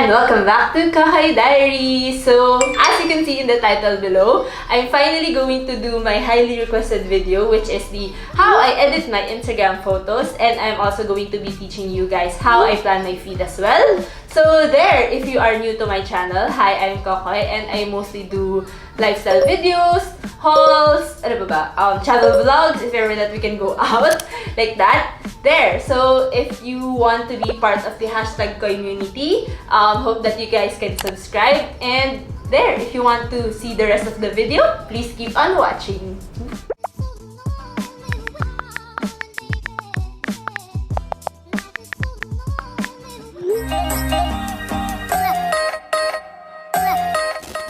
and welcome back to Cocoy Diaries! So, as you can see in the title below, I'm finally going to do my highly requested video, which is the how I edit my Instagram photos, and I'm also going to be teaching you guys how I plan my feed as well. So there, if you are new to my channel, hi, I'm Cocoy, and I mostly do lifestyle videos, hauls, travel vlogs, if ever that we can go out, like that. There, so if you want to be part of the #COYmunity, hope that you guys can subscribe. And there, if you want to see the rest of the video, please keep on watching.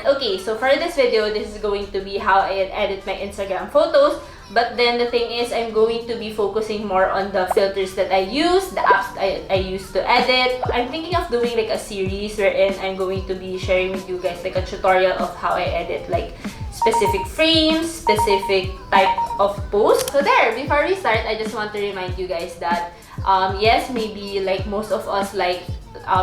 Okay, so for this video, this is going to be how I edit my Instagram photos. But then the thing is, I'm going to be focusing more on the filters that I use, the apps I use to edit. I'm thinking of doing like a series wherein I'm going to be sharing with you guys like a tutorial of how I edit like specific frames, specific type of post. So there, before we start, I just want to remind you guys that yes, maybe like most of us like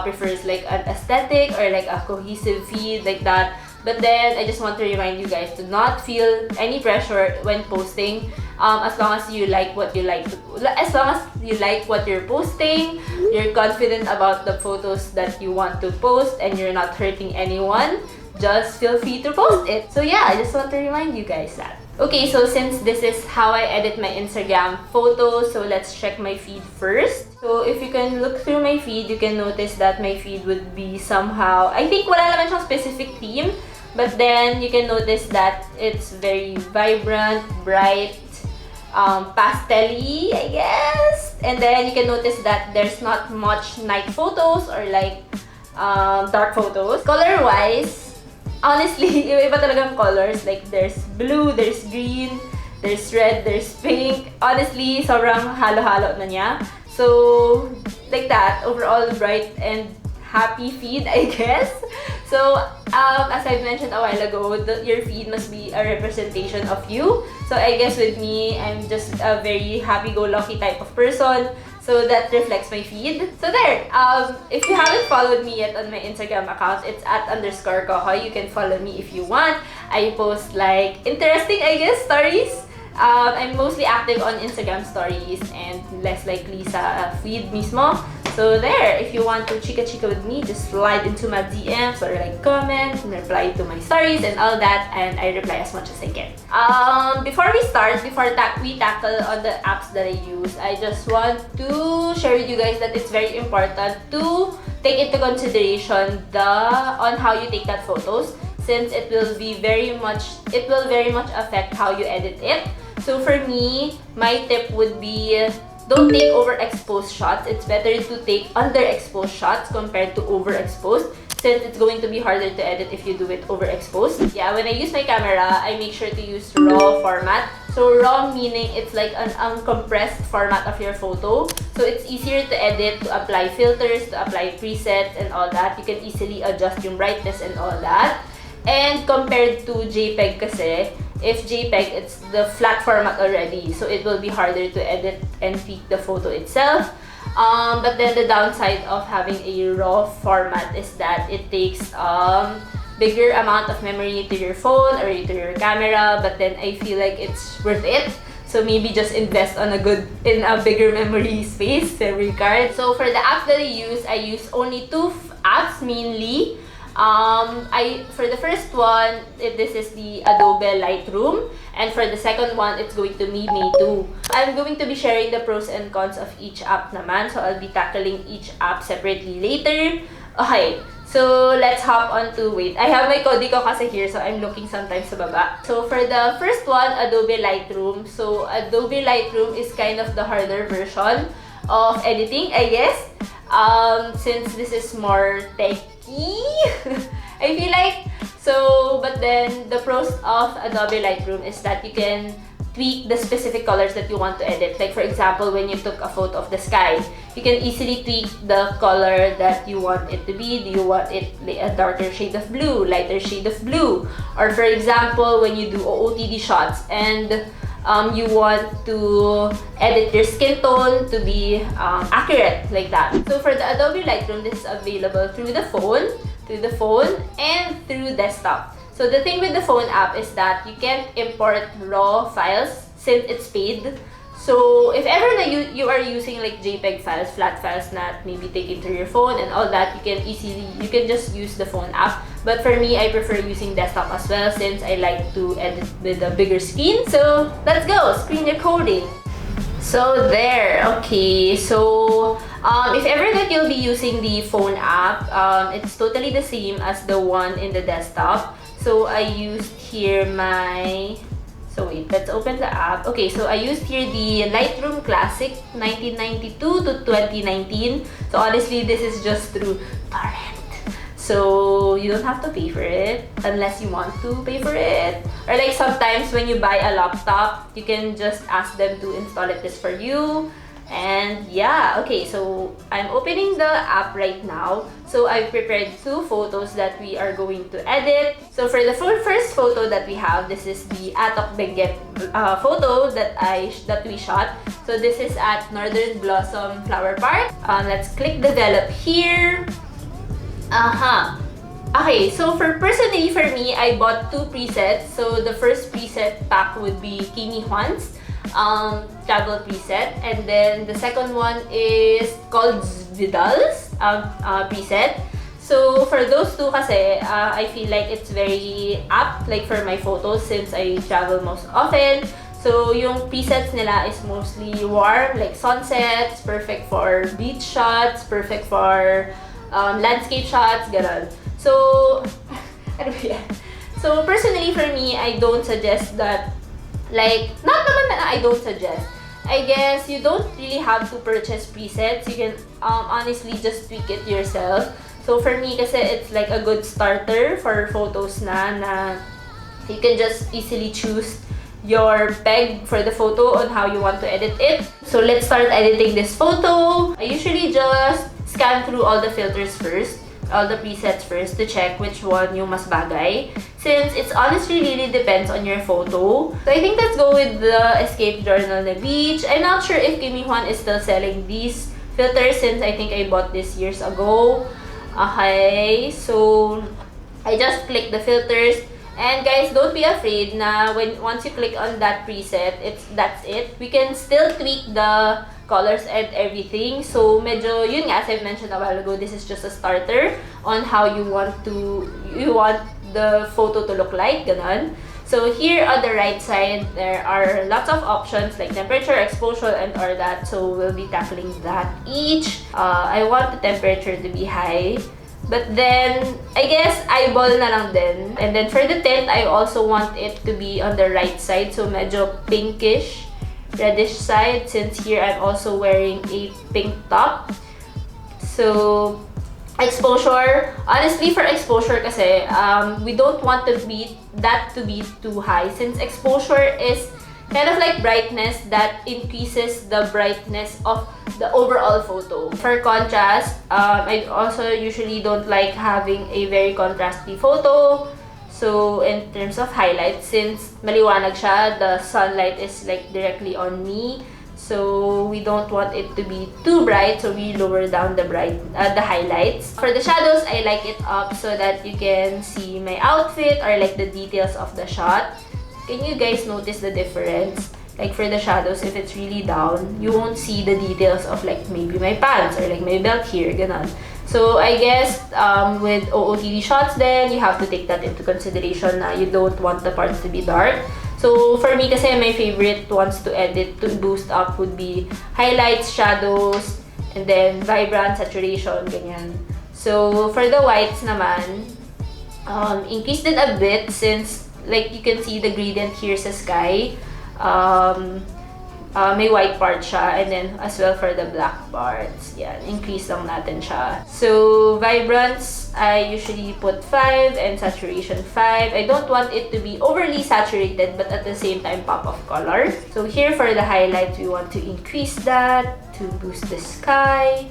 prefers like an aesthetic or like a cohesive feed like that. But then I just want to remind you guys to not feel any pressure when posting. As long as you like what you like, as long as you like what you're posting, you're confident about the photos that you want to post, and you're not hurting anyone, just feel free to post it. So yeah, I just want to remind you guys that. Okay, so since this is how I edit my Instagram photos, so let's check my feed first. So if you can look through my feed, you can notice that my feed would be somehow, I think wala naman siyang specific theme, but then you can notice that it's very vibrant, bright, pastel-y, I guess. And then you can notice that there's not much night photos or like dark photos. Color-wise, honestly, iba talagang colors. Like there's blue, there's green, there's red, there's pink. Honestly, sobrang halo-halo na niya. So, like that, overall bright and happy feed, I guess. So, as I mentioned a while ago, your feed must be a representation of you. So, I guess with me, I'm just a very happy-go-lucky type of person. So, that reflects my feed. So, there. If you haven't followed me yet on my Instagram account, it's @_Cocoy. You can follow me if you want. I post like interesting, I guess, stories. I'm mostly active on Instagram stories and less likely sa feed mismo. So there, if you want to chika-chika with me, just slide into my DMs or like comment and reply to my stories and all that, and I reply as much as I can. Before we start, before we tackle on the apps that I use, I just want to share with you guys that it's very important to take into consideration on how you take that photos, since it will very much affect how you edit it. So for me, my tip would be don't take overexposed shots. It's better to take underexposed shots compared to overexposed, since it's going to be harder to edit if you do it overexposed. Yeah, when I use my camera, I make sure to use RAW format. So RAW meaning it's like an uncompressed format of your photo. So it's easier to edit, to apply filters, to apply presets and all that. You can easily adjust yung brightness and all that. And compared to JPEG kasi, if JPEG, it's the flat format already, so it will be harder to edit and tweak the photo itself. But then the downside of having a RAW format is that it takes bigger amount of memory to your phone or to your camera, but then I feel like it's worth it. So maybe just invest on in a bigger memory space, memory card. So for the apps that I use only two apps mainly. For the first one, this is the Adobe Lightroom, and for the second one, it's going to be May 2. I'm going to be sharing the pros and cons of each app naman, so I'll be tackling each app separately later. Okay, so let's hop on to, I have my Kodi ko kasi here, so I'm looking sometimes sa baba. So for the first one, Adobe Lightroom. So Adobe Lightroom is kind of the harder version of editing, I guess. Since this is more techy, I feel like. So, but then the pros of Adobe Lightroom is that you can tweak the specific colors that you want to edit. Like for example, when you took a photo of the sky, you can easily tweak the color that you want it to be. Do you want it a darker shade of blue, lighter shade of blue? Or for example, when you do OOTD shots and you want to edit your skin tone to be accurate like that. So for the Adobe Lightroom, this is available through the phone, and through desktop. So the thing with the phone app is that you can't import raw files since it's paid. So if ever na you are using like JPEG files, flat files not maybe taken through your phone and all that, you can just use the phone app. But for me, I prefer using desktop as well since I like to edit with a bigger screen. So let's go, screen recording. So there, okay. So if ever that you'll be using the phone app, it's totally the same as the one in the desktop. So I used here so wait, let's open the app. Okay, so I used here the Lightroom Classic 1992 to 2019. So honestly, this is just through torrent. So you don't have to pay for it unless you want to pay for it. Or like sometimes when you buy a laptop, you can just ask them to install it just for you. And yeah, okay, so I'm opening the app right now. So I've prepared 2 photos that we are going to edit. So for the first photo that we have, this is the Atok Benguet photo that we shot. So this is at Northern Blossom Flower Park. Let's click develop here. Okay, so personally for me, I bought 2 presets. So the first preset pack would be Kimi Juan's travel preset, and then the second one is called Vidal's preset. So for those 2 kasi, I feel like it's very apt like for my photos since I travel most often. So yung presets nila is mostly warm, like sunsets, perfect for beach shots, perfect for landscape shots, ganun. So ano ba yan? So personally for me, I don't suggest that. Like, not naman na I don't suggest. I guess you don't really have to purchase presets. You can honestly just tweak it yourself. So for me kasi it's like a good starter for photos na you can just easily choose your peg for the photo on how you want to edit it. So let's start editing this photo. I usually just scan through all the filters first, all the presets first to check which one yung mas bagay. Since it's honestly really depends on your photo. So I think let's go with the Escape Journal na Beach. I'm not sure if Kimi Juan is still selling these filters since I think I bought this years ago. Okay, so I just click the filters. And guys, don't be afraid na once you click on that preset, that's it. We can still tweak the colors and everything. So medyo yun nga, as I mentioned a while ago, this is just a starter on how you want the photo to look like, ganon. So here on the right side, there are lots of options like temperature, exposure, and all that. So we'll be tackling that each. I want the temperature to be high. But then, I guess, eyeball na lang din. And then for the tint, I also want it to be on the right side. So medyo pinkish, reddish side. Since here, I'm also wearing a pink top. So exposure, honestly for exposure kasi, we don't want to be too high since exposure is kind of like brightness that increases the brightness of the overall photo. For contrast, I also usually don't like having a very contrasty photo. So in terms of highlights, since maliwanag siya, the sunlight is like directly on me. So we don't want it to be too bright, so we lower down the highlights. For the shadows, I like it up so that you can see my outfit or like the details of the shot. Can you guys notice the difference? Like for the shadows, if it's really down, you won't see the details of like maybe my pants or like my belt here, ganon. So I guess with OOTD shots then, you have to take that into consideration na you don't want the parts to be dark. So for me kasi my favorite ones to edit to boost up would be highlights, shadows, and then vibrant, saturation, ganyan. So for the whites naman, increased it a bit since like you can see the gradient here sa sky. May white part siya, and then as well for the black parts, yan, increase lang natin siya. So vibrance, I usually put 5 and saturation 5. I don't want it to be overly saturated but at the same time pop of color. So here for the highlights, we want to increase that to boost the sky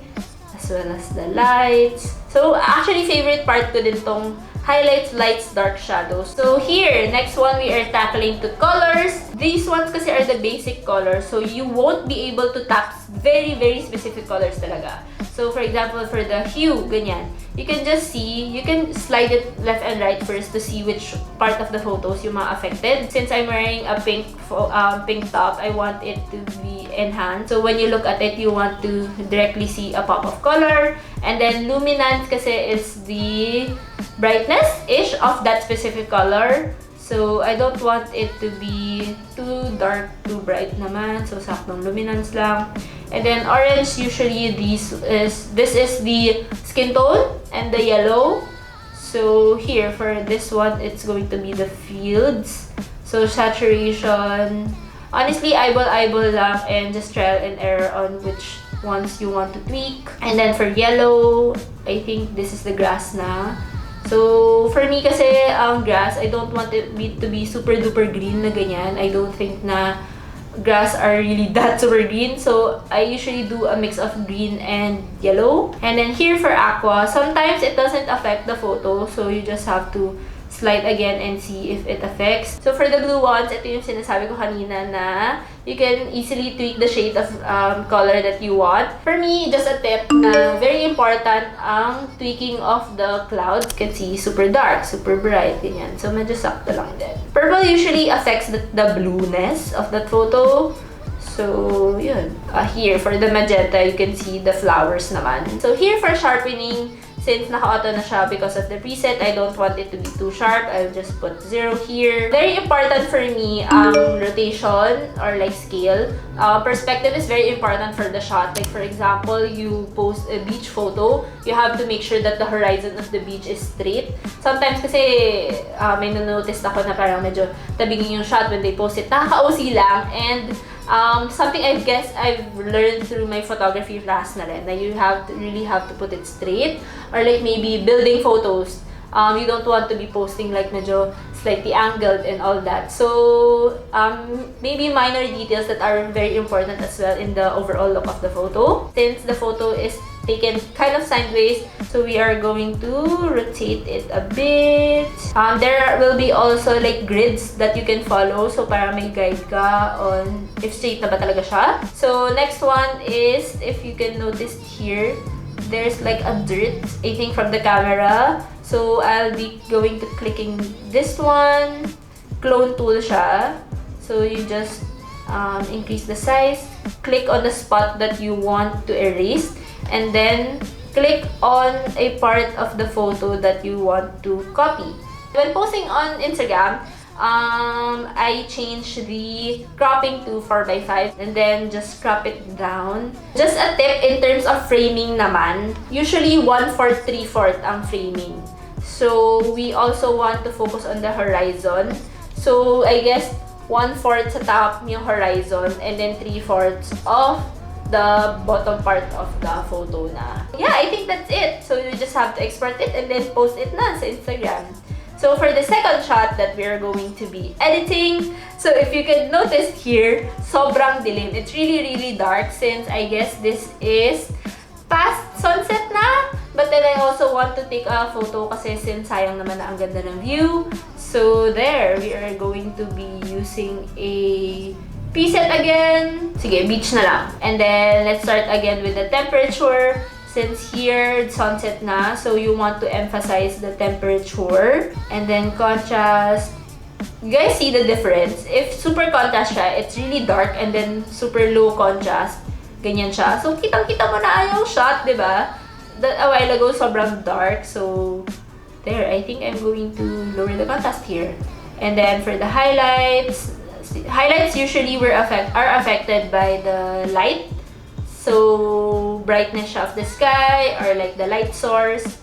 as well as the lights. So actually favorite part ko din tong highlights, lights, dark shadows. So here, next one we are tackling to colors. These ones kasi are the basic colors, so you won't be able to tap very, very specific colors talaga. So, for example, for the hue, ganyan, you can just see, you can slide it left and right first to see which part of the photos yung mga affected. Since I'm wearing a pink top, I want it to be enhanced. So, when you look at it, you want to directly see a pop of color. And then, luminance kasi is the brightness-ish of that specific color. So, I don't want it to be too dark, too bright naman. So, saktong luminance lang. And then, orange, usually this is the skin tone and the yellow. So, here, for this one, it's going to be the fields. So, saturation. Honestly, eyeball lang and just trial and error on which ones you want to tweak. And then, for yellow, I think this is the grass na. So, for me kasi, ang grass, I don't want it to be super duper green na ganyan. I don't think na grass are really that super green. So, I usually do a mix of green and yellow. And then here for aqua, sometimes it doesn't affect the photo. So, you just have to slide again and see if it affects. So, for the blue ones, ito yung sinasabi ko kanina na you can easily tweak the shade of color that you want. For me, just a tip na very important ang tweaking of the clouds. You can see super dark, super bright, ganyan. So, medyo sakto lang din. Purple usually affects the blueness of that photo. So, yun. Here, for the magenta, you can see the flowers naman. So, here for sharpening, since naka-auto na siya because of the preset, I don't want it to be too sharp. I'll just put 0 here. Very important for me, rotation or like scale. Perspective is very important for the shot. Like for example, you post a beach photo, you have to make sure that the horizon of the beach is straight. Sometimes kasi may notice ako na parang medyo tabingin yung shot when they post it. Nakaka-OC lang, and something I guess I've learned through my photography class na rin, na you really have to put it straight. Or like maybe building photos, you don't want to be posting like medyo slightly angled and all that. So, maybe minor details that are very important as well in the overall look of the photo. Since the photo is taken kind of sideways, so we are going to rotate it a bit. There will be also like grids that you can follow, so para may guide ka on if straight na ba talaga siya. So next one is, if you can notice here, there's like a dirt, I think, from the camera. So I'll be going to clicking this one. Clone tool siya. So you just increase the size, click on the spot that you want to erase, and then click on a part of the photo that you want to copy. When posting on Instagram, I change the cropping to 4:5 and then just crop it down. Just a tip in terms of framing naman, usually 1/4, 3/4 ang framing. So we also want to focus on the horizon. So I guess 1/4 sa top yung horizon and then 3/4 of the bottom part of the photo na. Yeah, I think that's it. So you just have to export it and then post it na sa Instagram. So for the second shot that we are going to be editing, so if you can notice here, sobrang dilim. It's really, really dark since I guess this is past sunset na. But then I also want to take a photo kasi since sayang naman na ang ganda ng view. So there, we are going to be using a preset again. Sige, beach na lang. And then let's start again with the temperature. Since here, sunset na, so you want to emphasize the temperature. And then contrast. You guys see the difference? If super contrast siya, it's really dark, and then super low contrast, ganyan siya. So, kitang-kita mo na yung shot, di ba? A while ago, sobrang dark. So, there, I think I'm going to lower the contrast here. And then for the highlights usually are affected by the light. So, brightness of the sky or like the light source.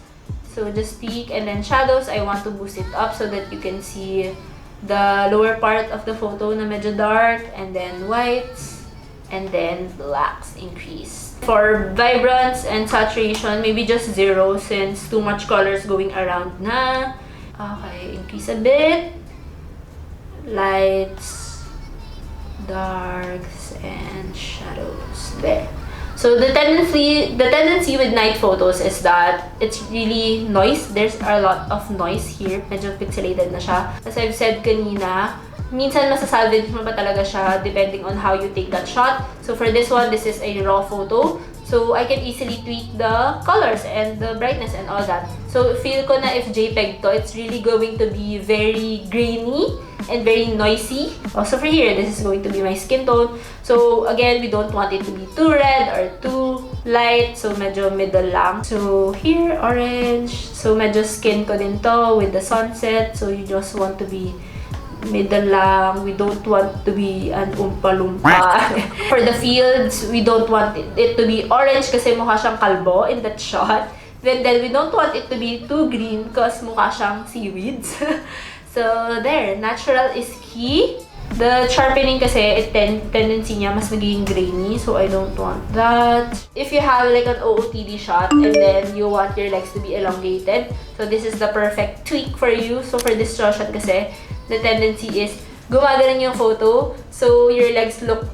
So, just peak. And then shadows, I want to boost it up so that you can see the lower part of the photo na medyo dark. And then whites. And then blacks increase. For vibrance and saturation, maybe just 0 since too much colors going around na. Okay, increase a bit. Lights, darks, and shadows. There. So the tendency with night photos is that it's really noise. There's a lot of noise here. Medyo pixelated na siya. As I've said kanina, minsan masasalvage mo pa talaga siya depending on how you take that shot. So for this one, this is a raw photo. So I can easily tweak the colors and the brightness and all that. So feel ko na if JPEG to, it's really going to be very grainy and very noisy. Also for here, this is going to be my skin tone. So again, we don't want it to be too red or too light. So medyo middle lang. So here, orange. So medyo skin ko din to with the sunset. So you just want to be middle lang. We don't want to be an umpa-lumpa. For the fields, we don't want it to be orange kasi mukha siyang kalbo in that shot. Then we don't want it to be too green because mukha siyang seaweeds. So there, natural is key. The sharpening kasi, tendency niya mas magiging grainy, so I don't want that. If you have like an OOTD shot and then you want your legs to be elongated, so this is the perfect tweak for you. So for this shot kasi, the tendency is gumaganon yung photo, so your legs look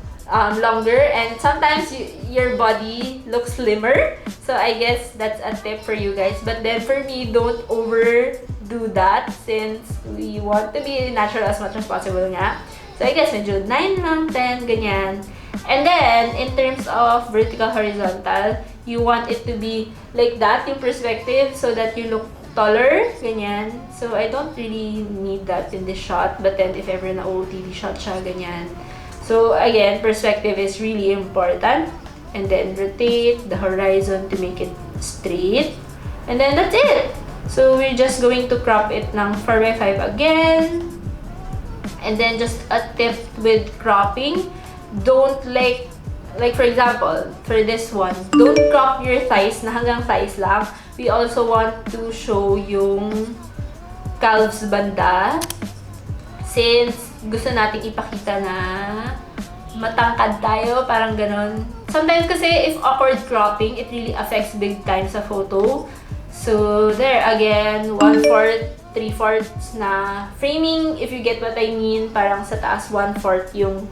longer and sometimes your body looks slimmer. So I guess that's a tip for you guys. But then for me, don't overdo that since we want to be natural as much as possible nga. So I guess medyo 9 lang, 10, ganyan. And then, in terms of vertical, horizontal, you want it to be like that, yung perspective, so that you look taller, ganyan. So I don't really need that in this shot. But then, if ever na OOTD shot siya, ganyan. So again, perspective is really important. And then, rotate the horizon to make it straight. And then, that's it! So we're just going to crop it ng 4x5 again. And then just a tip with cropping, don't like for example, for this one, don't crop your thighs na hanggang thighs lang. We also want to show yung calves banda since gusto nating ipakita na matangkad tayo, parang ganon. Sometimes kasi if awkward cropping, it really affects big time sa photo. So there, again, 1/4, 3/4 na framing, if you get what I mean. Parang sa taas 1/4 yung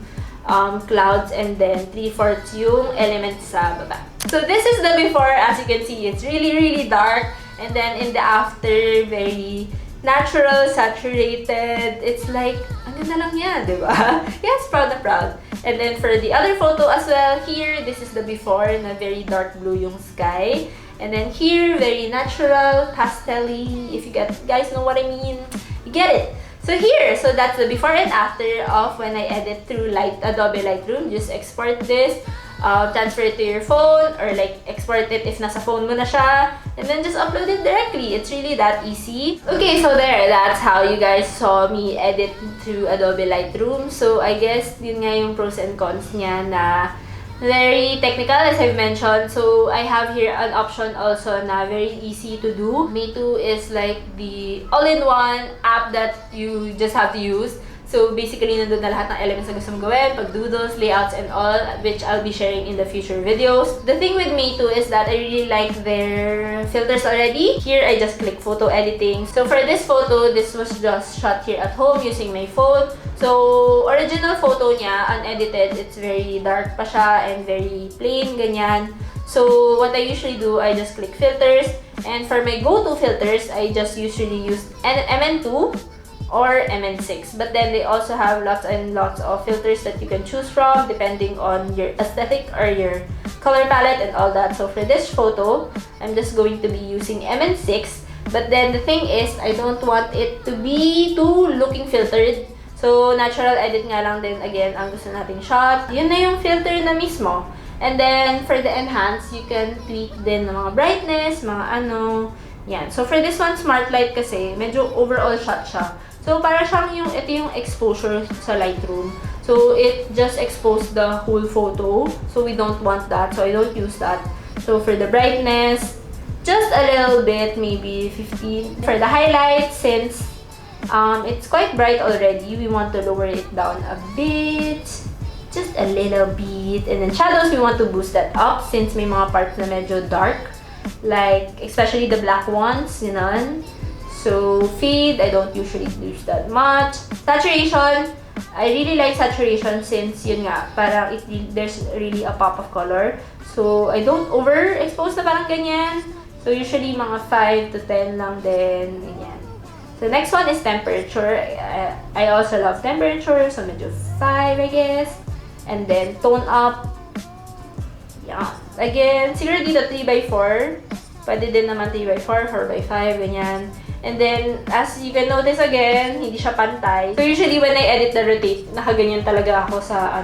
clouds and then 3/4 yung elements sa baba. So this is the before. As you can see, it's really dark, and then in the after, very natural, saturated. It's like, ang ganda lang yan, di ba? Yes, proud na proud. And then for the other photo as well, here, this is the before na very dark blue yung sky. And then here, very natural, pastel-y. If you guys know what I mean, you get it. So here, so that's the before and after of when I edit through Adobe Lightroom. Just export this, transfer it to your phone, or like export it if nasa phone mo na siya, and then just upload it directly. It's really that easy. Okay, so there, that's how you guys saw me edit through Adobe Lightroom. So I guess yun nga yung pros and cons niya na very technical, as I've mentioned. So I have here an option also na very easy to do. Meitu is like the all-in-one app that you just have to use. So basically, nandun na lahat ng elements na gusto mong gawin, pag-doodles, layouts, and all, which I'll be sharing in the future videos. The thing with Meitu is that I really like their filters already. Here, I just click photo editing. So for this photo, this was just shot here at home using my phone. So, original photo niya, unedited, it's very dark pa siya and very plain, ganyan. So, what I usually do, I just click filters. And for my go-to filters, I just usually use MN2 or MN6. But then they also have lots and lots of filters that you can choose from depending on your aesthetic or your color palette and all that. So for this photo, I'm just going to be using MN6. But then the thing is, I don't want it to be too looking filtered. So natural edit nga lang din again ang gusto nating shot. Yun na yung filter na mismo. And then for the enhance, you can tweak din ng mga brightness, mga ano. Yan. So for this one, smart light kasi, medyo overall shot siya. So, para siyang ito yung exposure sa Lightroom. So, it just exposed the whole photo. So, we don't want that. So, I don't use that. So, for the brightness, just a little bit, maybe 15. For the highlights, since it's quite bright already, we want to lower it down a bit. Just a little bit. And then, shadows, we want to boost that up since may mga parts na medyo dark. Like, especially the black ones, you know. So, fade, I don't usually use that much. Saturation, I really like saturation since yun nga, parang there's really a pop of color. So, I don't overexpose na parang ganyan. So, usually mga 5 to 10 lang din, ganyan. So next one is temperature. I also love temperature, so medyo 5, I guess. And then tone up. Yeah. Again, siguro dito 3x4. Pwede din naman 3x4, 4x5, ganyan. And then, as you can notice again, hindi siya pantay. So usually when I edit the rotate, nakaganyan talaga ako sa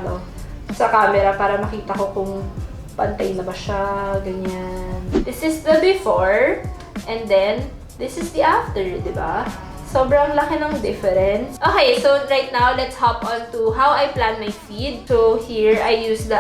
sa camera para makita ko kung pantay na ba siya, ganyan. This is the before, and then this is the after, di ba? Sobrang laki ng difference. Okay, so right now, let's hop on to how I plan my feed. So here, I use the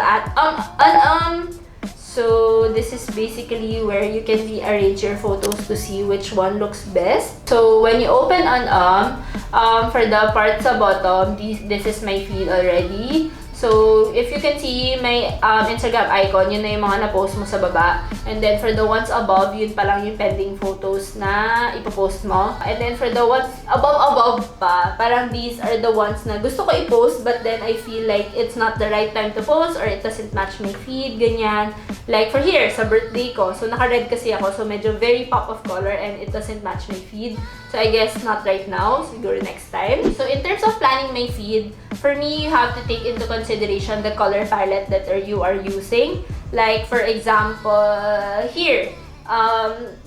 So this is basically where you can rearrange your photos to see which one looks best. So when you open for the part sa bottom, this is my feed already. So if you can see my Instagram icon, yun na yung mga na-post mo sa baba. And then for the ones above, yun pa lang yung pending photos na ipopost mo. And then for the ones above pa, parang these are the ones na gusto ko i-post but then I feel like it's not the right time to post or it doesn't match my feed, ganyan. Like for here, sa birthday ko, so naka-red kasi ako, so medyo very pop of color and it doesn't match my feed. So I guess not right now, siguro next time. So in terms of planning my feed, for me, you have to take into consideration the color palette that you are using. Like for example, here,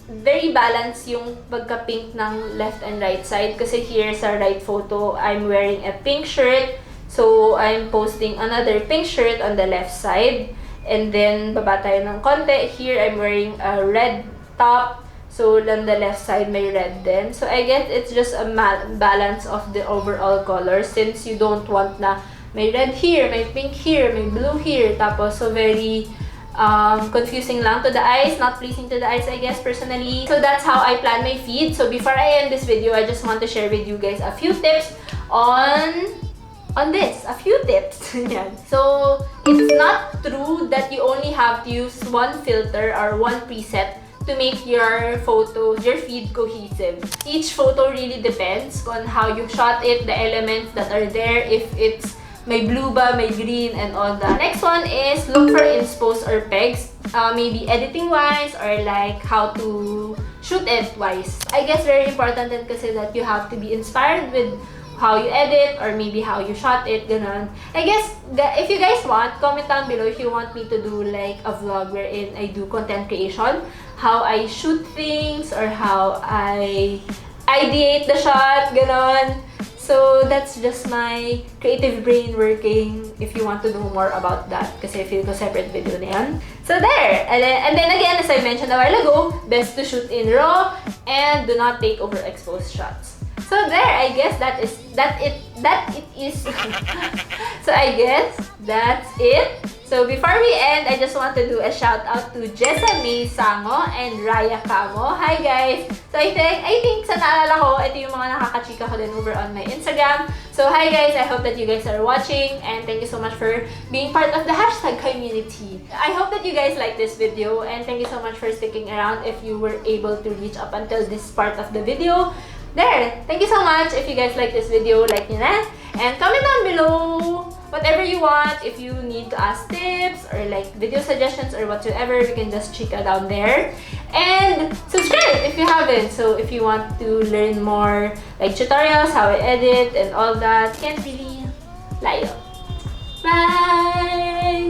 very balanced yung pagka-pink ng left and right side. Kasi here sa right photo, I'm wearing a pink shirt. So I'm posting another pink shirt on the left side. And then, baba tayo ng konti. Here, I'm wearing a red top. So, on the left side, may red din. So, I guess it's just a balance of the overall color since you don't want na may red here, may pink here, may blue here. Tapos, so very confusing lang to the eyes, not pleasing to the eyes, I guess, personally. So, that's how I plan my feed. So, before I end this video, I just want to share with you guys a few tips on this, a few tips. So, it's not true that you only have to use one filter or one preset to make your photos, your feed cohesive. Each photo really depends on how you shot it, the elements that are there, if it's may blue ba, may green, and all that. Next one is look for inspos or pegs, maybe editing-wise or like how to shoot it-wise. I guess very important din kasi that you have to be inspired with how you edit or maybe how you shot it, ganun. I guess, if you guys want, comment down below if you want me to do like a vlog wherein I do content creation, how I shoot things, or how I ideate the shot, ganun. So, that's just my creative brain working if you want to know more about that. Kasi I feel ko separate video na yan. So, there! And then again, as I mentioned a while ago, best to shoot in RAW and do not take overexposed shots. So there, I guess that is. So I guess that's it. So before we end, I just want to do a shout out to Jessa May Sango and Raya Camo. Hi guys! So I think sa naalala ko, ito yung mga nakakachika ko din over on my Instagram. So hi guys, I hope that you guys are watching and thank you so much for being part of the #COYmunity. I hope that you guys like this video and thank you so much for sticking around if you were able to reach up until this part of the video. There! Thank you so much! If you guys like this video, like nyo na. And comment down below whatever you want. If you need to ask tips or like video suggestions or whatsoever, we can just chika down there. And subscribe if you haven't. So if you want to learn more like tutorials, how I edit and all that, can't really lie. Bye!